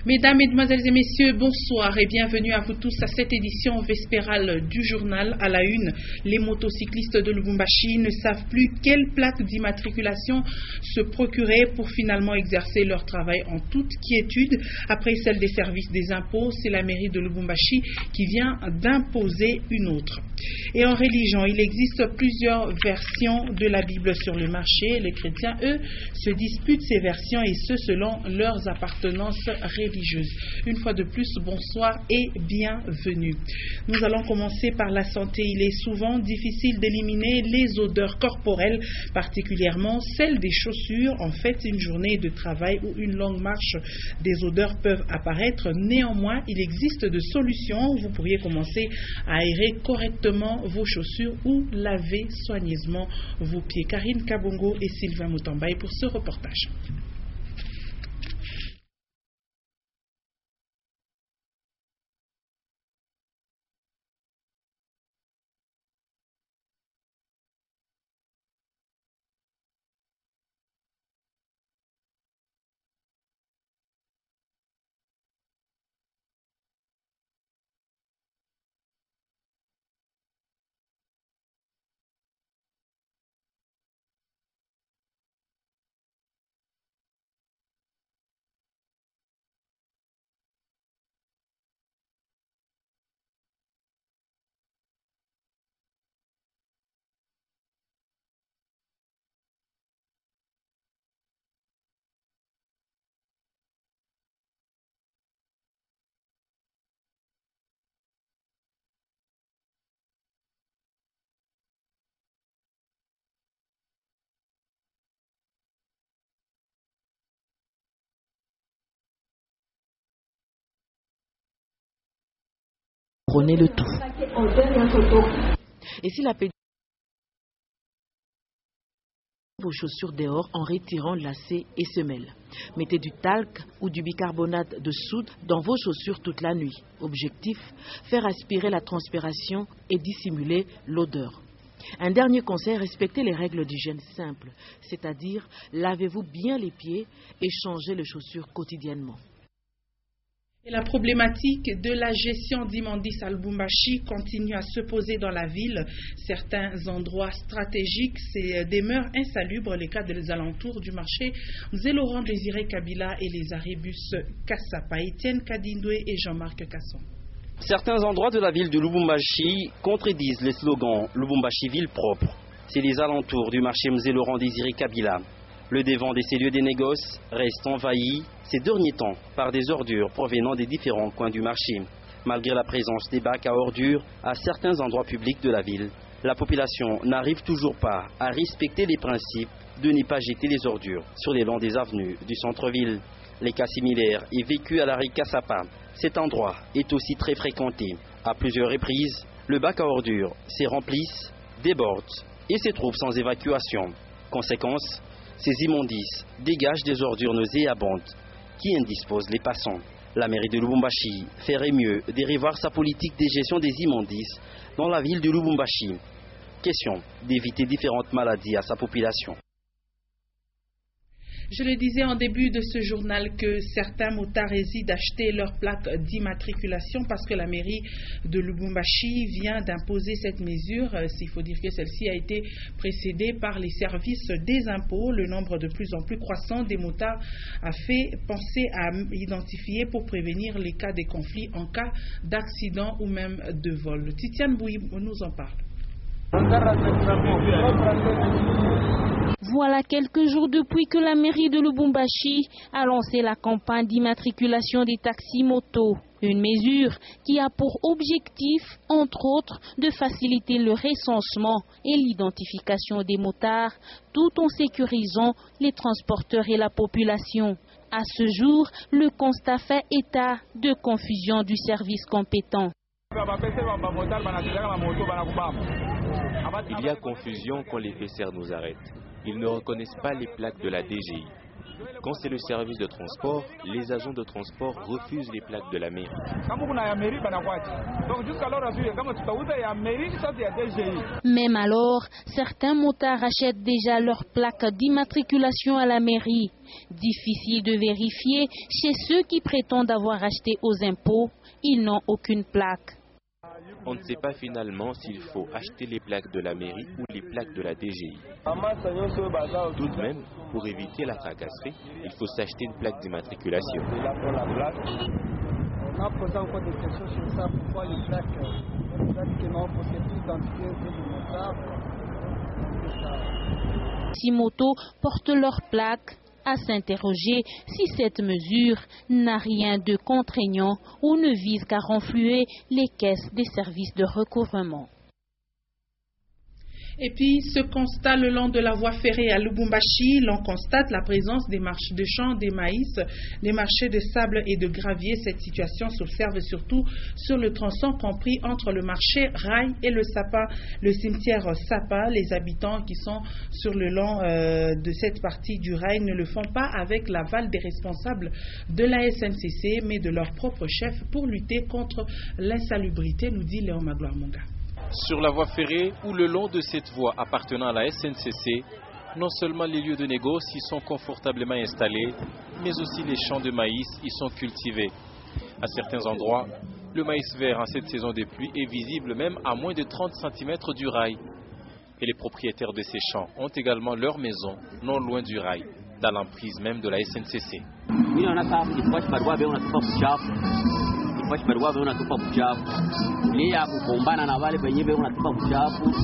Mesdames, Mesdemoiselles et Messieurs, bonsoir et bienvenue à vous tous à cette édition vespérale du journal. À la une, les motocyclistes de Lubumbashi ne savent plus quelle plaque d'immatriculation se procurer pour finalement exercer leur travail en toute quiétude. Après celle des services des impôts, c'est la mairie de Lubumbashi qui vient d'imposer une autre. Et en religion, il existe plusieurs versions de la Bible sur le marché. Les chrétiens, eux, se disputent ces versions et ce selon leurs appartenances religieuses. Une fois de plus, bonsoir et bienvenue. Nous allons commencer par la santé. Il est souvent difficile d'éliminer les odeurs corporelles, particulièrement celles des chaussures. En fait, une journée de travail ou une longue marche, des odeurs peuvent apparaître. Néanmoins, il existe de solutions. Vous pourriez commencer à aérer correctement vos chaussures ou laver soigneusement vos pieds. Karine Kabongo et Sylvain Moutambaye pour ce reportage. Prenez le tout. Et si la vos chaussures dehors en retirant lacets et semelles. Mettez du talc ou du bicarbonate de soude dans vos chaussures toute la nuit. Objectif, faire aspirer la transpiration et dissimuler l'odeur. Un dernier conseil, respectez les règles d'hygiène simples, c'est-à-dire lavez-vous bien les pieds et changez les chaussures quotidiennement. Et la problématique de la gestion d'immondices à Lubumbashi continue à se poser dans la ville. Certains endroits stratégiques demeurent insalubres, les cas des alentours du marché Zélaurent Désiré Kabila et les arrêts-bus Kassapa. Étienne Kadindoué et Jean-Marc Casson. Certains endroits de la ville de Lubumbashi contredisent les slogans Lubumbashi ville propre. C'est les alentours du marché Zélaurent Désiré Kabila. Le devant de ces lieux des négoces reste envahi ces derniers temps par des ordures provenant des différents coins du marché. Malgré la présence des bacs à ordures à certains endroits publics de la ville, la population n'arrive toujours pas à respecter les principes de ne pas jeter les ordures sur les longs des avenues du centre-ville. Les cas similaires est vécu à l'arrêt Kassapa. Cet endroit est aussi très fréquenté. À plusieurs reprises, le bac à ordures s'est rempli, déborde et se trouve sans évacuation. Conséquence, ces immondices dégagent des ordures nauséabondes qui indisposent les passants. La mairie de Lubumbashi ferait mieux de revoir sa politique de gestion des immondices dans la ville de Lubumbashi. Question d'éviter différentes maladies à sa population. Je le disais en début de ce journal que certains motards hésitent d'acheter leur plaque d'immatriculation parce que la mairie de Lubumbashi vient d'imposer cette mesure. Il faut dire que celle-ci a été précédée par les services des impôts. Le nombre de plus en plus croissant des motards a fait penser à identifier pour prévenir les cas de conflits en cas d'accident ou même de vol. Titiane Bouy nous en parle. Voilà quelques jours depuis que la mairie de Lubumbashi a lancé la campagne d'immatriculation des taxis-motos. Une mesure qui a pour objectif, entre autres, de faciliter le recensement et l'identification des motards, tout en sécurisant les transporteurs et la population. À ce jour, le constat fait état de confusion du service compétent. Il y a confusion quand les faiseurs nous arrêtent. Ils ne reconnaissent pas les plaques de la DGI. Quand c'est le service de transport, les agents de transport refusent les plaques de la mairie. Même alors, certains motards achètent déjà leurs plaques d'immatriculation à la mairie. Difficile de vérifier chez ceux qui prétendent avoir acheté aux impôts, ils n'ont aucune plaque. On ne sait pas finalement s'il faut acheter les plaques de la mairie ou les plaques de la DGI. Tout de même, pour éviter la tracasserie, il faut s'acheter une plaque d'immatriculation. On a posé encore des questions sur ça, pourquoi les plaques, exactement, pour ces plus d'identité des motards. Si motos portent leurs plaques, à s'interroger si cette mesure n'a rien de contraignant ou ne vise qu'à renflouer les caisses des services de recouvrement. Et puis, ce constat le long de la voie ferrée à Lubumbashi, l'on constate la présence des marchés de champs, des maïs, des marchés de sable et de gravier. Cette situation s'observe surtout sur le tronçon compris entre le marché Rail et le Sapa, le cimetière Sapa. Les habitants qui sont sur le long de cette partie du Rail ne le font pas avec l'aval des responsables de la SNCC, mais de leur propre chef pour lutter contre l'insalubrité, nous dit Léon Magloire Monga. Sur la voie ferrée ou le long de cette voie appartenant à la SNCC, non seulement les lieux de négoce y sont confortablement installés, mais aussi les champs de maïs y sont cultivés. À certains endroits, le maïs vert en cette saison de pluie est visible même à moins de 30 cm du rail. Et les propriétaires de ces champs ont également leur maison non loin du rail, dans l'emprise même de la SNCC. Unatupa buchafu lia kugombana na wale wenyewe unatupa buchafu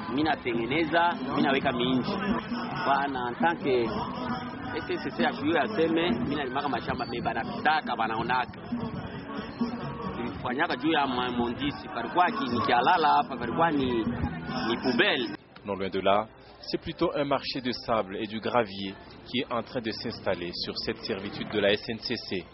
mimi natengeneza mimi naweka minji bana tanke SSC ashuyo aseme mimi nalimaka mashamba mebana pitaka banaonaka nilifanyaka juu ya mondisi parikuwa nikialala hapa parikuwa ni poubelle. Non loin de là, c'est plutôt un marché de sable et du gravier qui est en train de s'installer sur cette servitude de la SNCC.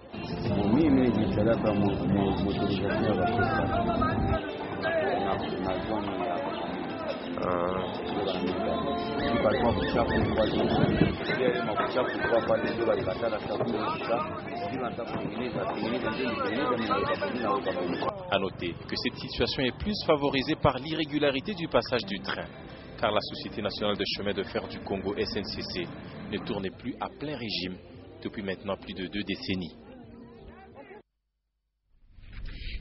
À noter que cette situation est plus favorisée par l'irrégularité du passage du train, car la Société nationale de chemin de fer du Congo SNCC ne tournait plus à plein régime depuis maintenant plus de 2 décennies.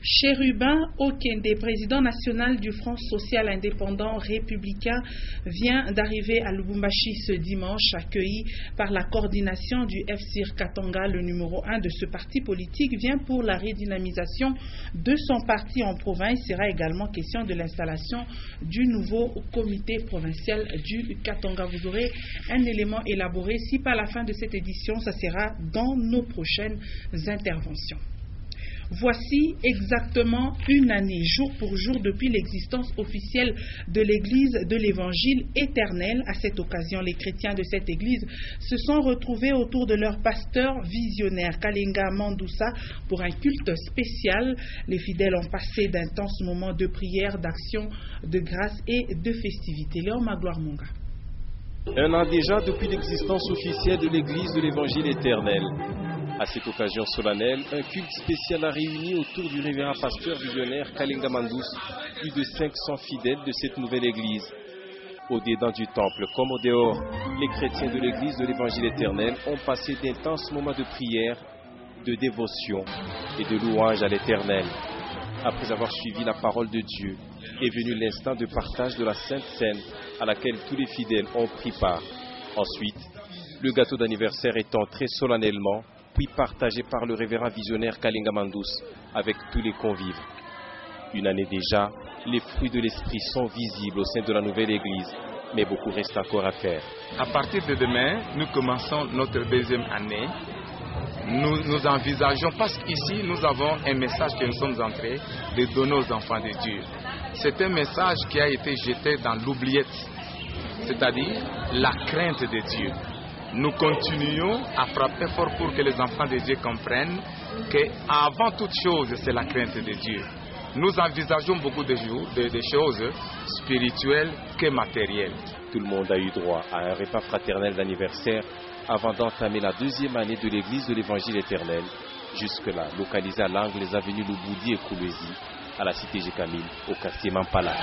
Chérubin Okende, président national du Front social indépendant républicain, vient d'arriver à Lubumbashi ce dimanche, accueilli par la coordination du FCIR Katanga. Le numéro 1 de ce parti politique vient pour la redynamisation de son parti en province. Il sera également question de l'installation du nouveau comité provincial du Katanga. Vous aurez un élément élaboré. Si par la fin de cette édition, ça sera dans nos prochaines interventions. Voici exactement une année, jour pour jour, depuis l'existence officielle de l'Église de l'Évangile éternel. À cette occasion, les chrétiens de cette Église se sont retrouvés autour de leur pasteur visionnaire, Kalenga Mandoussa, pour un culte spécial. Les fidèles ont passé d'intenses moments de prière, d'action, de grâce et de festivité. Léon Magloire Monga. Un an déjà depuis l'existence officielle de l'Église de l'Évangile éternel. À cette occasion solennelle, un culte spécial a réuni autour du révérend pasteur visionnaire Kalenga Mandoussa plus de 500 fidèles de cette nouvelle église. Au dedans du temple comme au dehors, les chrétiens de l'église de l'Évangile éternel ont passé d'intenses moments de prière, de dévotion et de louange à l'Éternel. Après avoir suivi la parole de Dieu, est venu l'instant de partage de la Sainte Seine à laquelle tous les fidèles ont pris part. Ensuite, le gâteau d'anniversaire est entré solennellement, puis partagé par le révérend visionnaire Kalenga Mandoussa avec tous les convives. Une année déjà, les fruits de l'esprit sont visibles au sein de la nouvelle église, mais beaucoup reste encore à faire. À partir de demain, nous commençons notre 2e année. Nous envisageons, parce qu'ici nous avons un message que nous sommes en train de donner aux enfants de Dieu. C'est un message qui a été jeté dans l'oubliette, c'est-à-dire la crainte de Dieu. Nous continuons à frapper fort pour que les enfants de Dieu comprennent qu'avant toute chose, c'est la crainte de Dieu. nous envisageons beaucoup de choses spirituelles que matérielles. Tout le monde a eu droit à un repas fraternel d'anniversaire avant d'entamer la deuxième année de l'église de l'Évangile éternel. Jusque-là, localisée à l'angle des avenues Louboudi et Koulouzi, à la cité Jekamil, au quartier Mampala.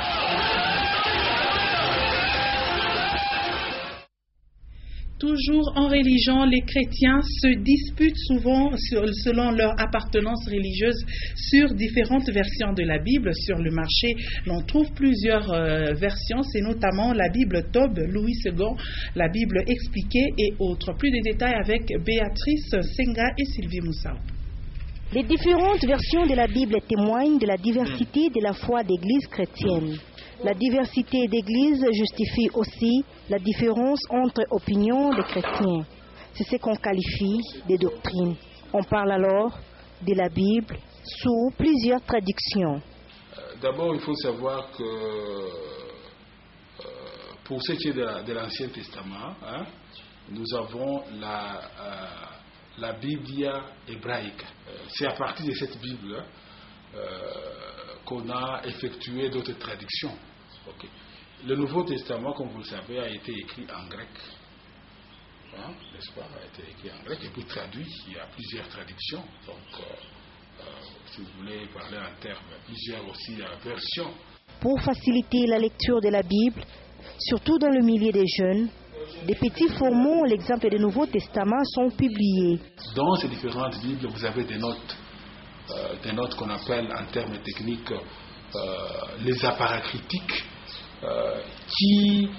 Toujours en religion, les chrétiens se disputent souvent selon leur appartenance religieuse sur différentes versions de la Bible. Sur le marché, l'on trouve plusieurs versions, c'est notamment la Bible Tob, Louis II, la Bible expliquée et autres. Plus de détails avec Béatrice Senga et Sylvie Moussao. Les différentes versions de la Bible témoignent de la diversité de la foi d'Église chrétienne. La diversité d'Église justifie aussi la différence entre opinions des chrétiens. C'est ce qu'on qualifie de doctrine. On parle alors de la Bible sous plusieurs traductions. D'abord, il faut savoir que pour ce qui est de l'Ancien Testament, nous avons la Biblia hébraïque. C'est à partir de cette Bible qu'on a effectué d'autres traductions. Okay. Le Nouveau Testament, comme vous le savez, a été écrit en grec. N'est-ce pas? A été écrit en grec et puis traduit. Il y a plusieurs traductions. Donc, si vous voulez parler en termes, plusieurs aussi versions. Pour faciliter la lecture de la Bible, surtout dans le milieu des jeunes, des petits formats, l'exemple du Nouveau Testament, sont publiés. Dans ces différentes Bibles, vous avez des notes qu'on appelle en termes techniques les apparatcritiques qui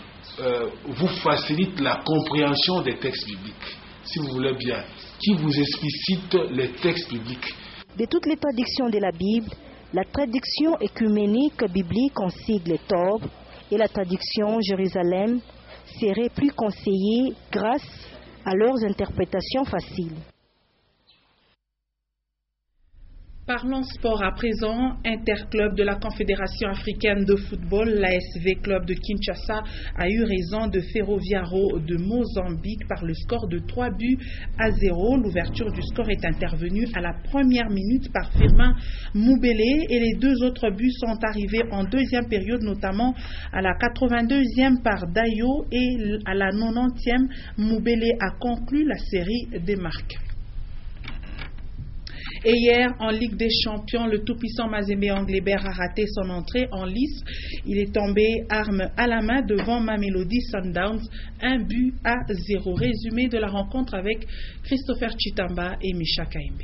vous facilitent la compréhension des textes bibliques, si vous voulez bien, qui vous explicitent les textes bibliques. De toutes les traductions de la Bible, la traduction œcuménique biblique en sigle Tob et la traduction Jérusalem seraient plus conseillées grâce à leurs interprétations faciles. Parlons sport à présent. Interclub de la Confédération africaine de football, l'ASV Club de Kinshasa, a eu raison de Ferroviaro de Mozambique par le score de 3-0. L'ouverture du score est intervenue à la première minute par Firmin Moubélé et les deux autres buts sont arrivés en deuxième période, notamment à la 82e par Dayo et à la 90e. Moubélé a conclu la série des marques. Et hier, en Ligue des Champions, le tout-puissant Mazembe Anglebert a raté son entrée en lice. Il est tombé arme à la main devant Mamelodi Sundowns, 1-0. Résumé de la rencontre avec Christopher Chitamba et Micha Kaimbe.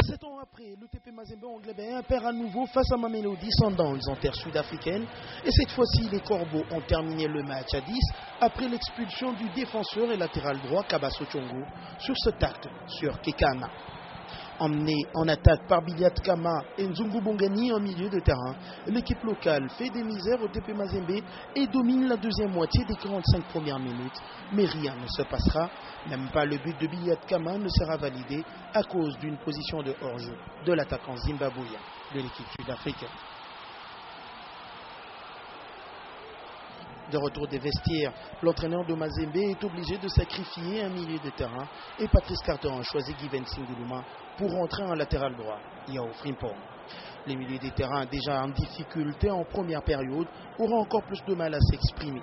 7 ans après, le TP Mazembe Anglebert perd à nouveau face à Mamelodi Sundowns en terre sud-africaine. Et cette fois-ci, les Corbeaux ont terminé le match à 10 après l'expulsion du défenseur et latéral droit Kabaso Chongo sur ce tacle sur Kekana. Emmené en attaque par Biliat Kama et Nzungu Bongani en milieu de terrain, l'équipe locale fait des misères au TP Mazembe et domine la deuxième moitié des 45 premières minutes. Mais rien ne se passera, même pas le but de Biliat Kama ne sera validé à cause d'une position de hors-jeu de l'attaquant zimbabwéen de l'équipe sud-africaine. De retour des vestiaires, l'entraîneur de Mazembe est obligé de sacrifier un milieu de terrain et Patrice Carton choisit Given Singuluma pour rentrer en latéral droit, Yao Frimpong. Les milieux de terrain déjà en difficulté en première période auront encore plus de mal à s'exprimer.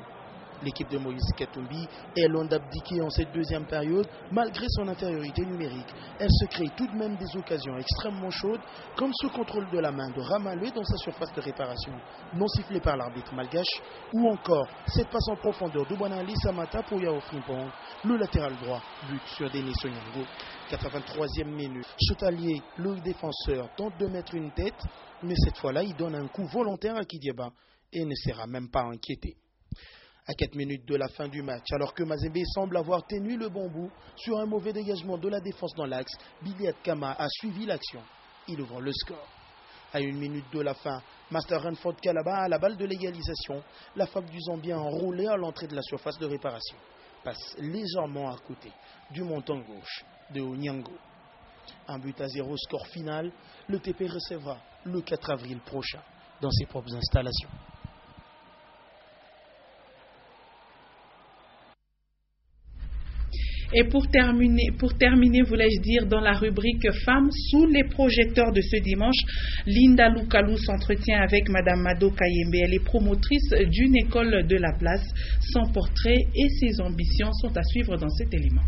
L'équipe de Moïse Katumbi est loin d'abdiquer en cette deuxième période malgré son infériorité numérique. Elle se crée tout de même des occasions extrêmement chaudes comme ce contrôle de la main de Ramalé dans sa surface de réparation non sifflé par l'arbitre malgache ou encore cette passe en profondeur de Boanali Samata pour Yao Frimpong, le latéral droit, but sur Denis Sonyango. 83e minute, Chotalier, le défenseur, tente de mettre une tête mais cette fois-là il donne un coup volontaire à Kidieba et ne sera même pas inquiété. À 4 minutes de la fin du match, alors que Mazembe semble avoir tenu le bon bout sur un mauvais dégagement de la défense dans l'axe, Biliat Kama a suivi l'action. Il ouvre le score. À 1 minute de la fin, Master Renford Kalaba a la balle de l'égalisation. La frappe du Zambien enroulée à l'entrée de la surface de réparation passe légèrement à côté du montant gauche de Onyango. 1-0 score final. Le TP recevra le 4 avril prochain dans ses propres installations. Et pour terminer, voulais-je dire, dans la rubrique Femmes, sous les projecteurs de ce dimanche, Linda Loukalou s'entretient avec Madame Mado Kayembe. Elle est promotrice d'une école de la place. Son portrait et ses ambitions sont à suivre dans cet élément.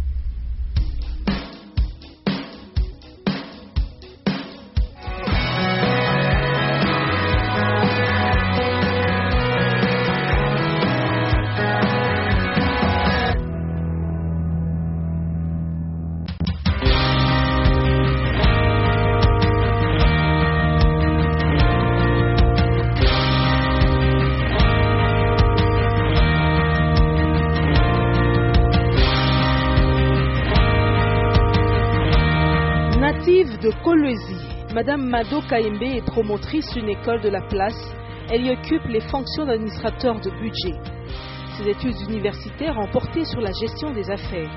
De Kolwezi, Madame Mado Kayembe est promotrice d'une école de la place. Elle y occupe les fonctions d'administrateur de budget. Ses études universitaires ont porté sur la gestion des affaires.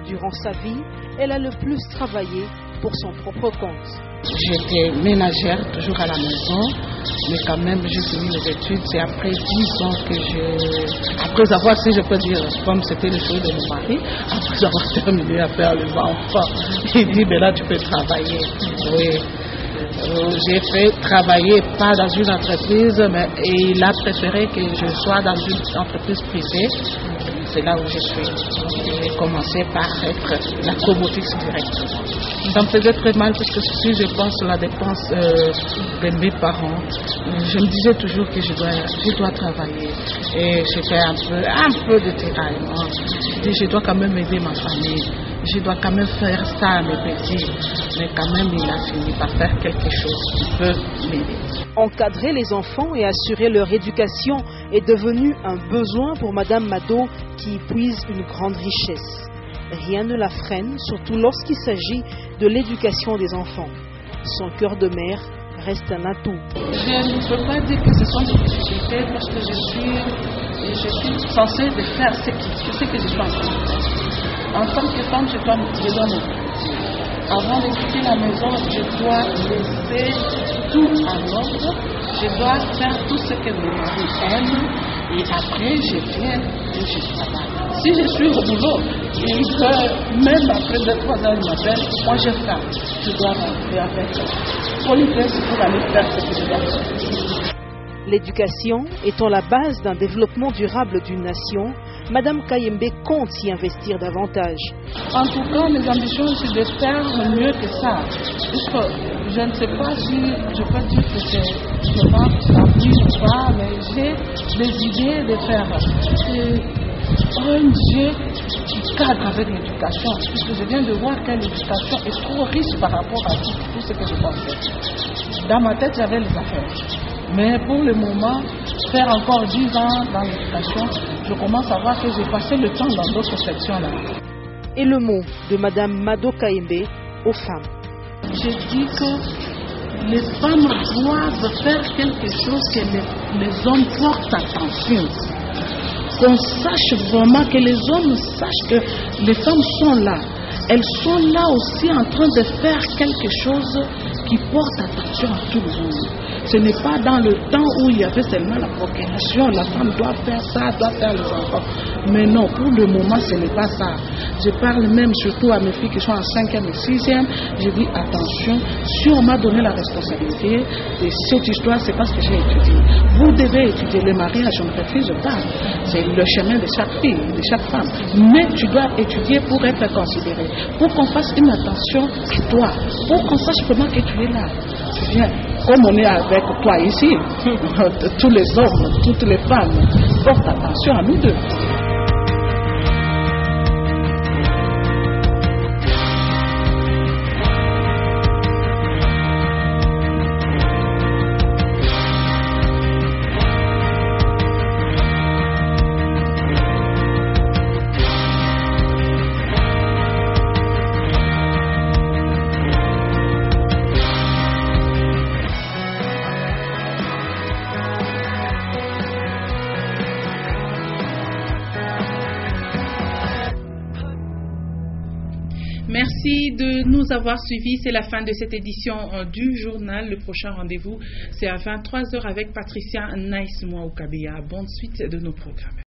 Durant sa vie, elle a le plus travaillé pour son propre compte. J'étais ménagère, toujours à la maison, mais quand même j'ai fini mes études. C'est après 10 ans que après avoir, si je peux dire, comme c'était le choix de mon mari, après avoir terminé à faire les enfants, il dit, ben là tu peux travailler. Oui. J'ai fait travailler, pas dans une entreprise, mais il a préféré que je sois dans une entreprise privée. C'est là où je suis. J'ai commencé par être la promotrice directement. Ça me faisait très mal parce que si je pense à la dépense de mes parents, je me disais toujours que je dois travailler. Et j'ai fait un peu de tiraillement. Je dis, je dois quand même aider ma famille. Je dois quand même faire ça à mes petits. Mais quand même, il a fini par faire quelque chose qui peut m'aider. Encadrer les enfants et assurer leur éducation est devenu un besoin pour Madame Mado qui y puise une grande richesse. Rien ne la freine, surtout lorsqu'il s'agit de l'éducation des enfants. Son cœur de mère reste un atout. Je ne peux pas dire que ce sont des difficultés parce que je suis censée de faire ce que je suis en train de faire. En tant que femme, je dois m'occuper. Avant de quitter la maison, je dois laisser tout en ordre. Je dois faire tout ce que mon mari aime. Et après, je viens et je travaille. Si je suis au boulot, et que même après 2-3 heures du matin, moi je ferme. Je dois rentrer avec politesse pour aller faire ce que je dois faire. L'éducation étant la base d'un développement durable d'une nation, Madame Kayembe compte y investir davantage. En tout cas, mes ambitions, c'est de faire mieux que ça. Puisque je ne sais pas si je peux dire que c'est pas rempli ou pas, mais j'ai des idées de faire ONG qui cadre avec l'éducation. Puisque je viens de voir que l'éducation est trop riche par rapport à tout ce que je pensais. Dans ma tête, j'avais les affaires. Mais pour le moment, faire encore 10 ans dans l'éducation, je commence à voir que j'ai passé le temps dans d'autres sections là. Et le mot de Madame Mado Kayembe aux femmes. Je dis que les femmes doivent faire quelque chose que les hommes portent attention. Qu'on sache vraiment, que les hommes sachent que les femmes sont là. Elles sont là aussi en train de faire quelque chose qui porte attention à tout le monde. Ce n'est pas dans le temps où il y avait seulement la procréation, la femme doit faire ça, doit faire les enfants. Mais non, pour le moment, ce n'est pas ça. Je parle même surtout à mes filles qui sont en 5e et 6e. Je dis attention, si on m'a donné la responsabilité de cette histoire, c'est parce que j'ai étudié. Vous devez étudier le mariage, je ne refuse pas. C'est le chemin de chaque fille, de chaque femme. Mais tu dois étudier pour être considéré, pour qu'on fasse une attention à toi, pour qu'on sache comment que tu es là. C'est bien. Comme on est avec toi ici, tous les hommes, toutes les femmes portent attention à nous deux. Merci de nous avoir suivis. C'est la fin de cette édition du journal. Le prochain rendez-vous, c'est à 23h avec Patricia Naïs Mouaoukabia. Bonne suite de nos programmes.